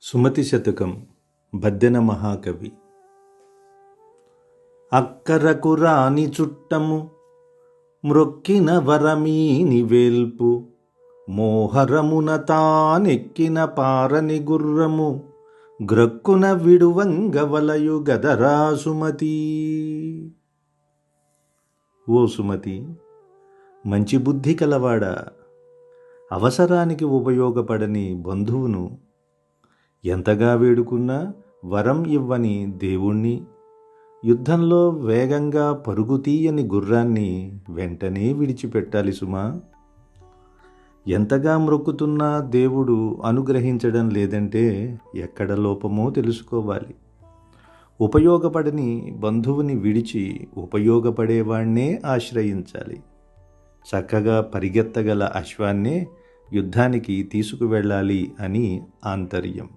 సుమతి శతకం బద్దెన మహాకవి. అక్కరకు రాని చుట్టము మ్రొక్కిన వరమీని వేల్పు, మోహరమున తానెక్కిన పారని గుర్రము, గ్రక్కున విడువంగవలయు గదరా సుమతి. ఓ సుమతి, మంచి బుద్ధి కలవాడా, అవసరానికి ఉపయోగపడని బంధువును, ఎంతగా వేడుకున్నా వరం ఇవ్వని దేవుణ్ణి, యుద్ధంలో వేగంగా పరుగు తీయని గుర్రాన్ని వెంటనే విడిచిపెట్టాలి సుమా. ఎంతగా మ్రొక్కుతున్నా దేవుడు అనుగ్రహించడం లేదంటే ఎక్కడ లోపమో తెలుసుకోవాలి. ఉపయోగపడని బంధువుని విడిచి ఉపయోగపడేవాణ్ణే ఆశ్రయించాలి. చక్కగా పరిగెత్తగల అశ్వాన్నే యుద్ధానికి తీసుకువెళ్ళాలి అని ఆంతర్యం.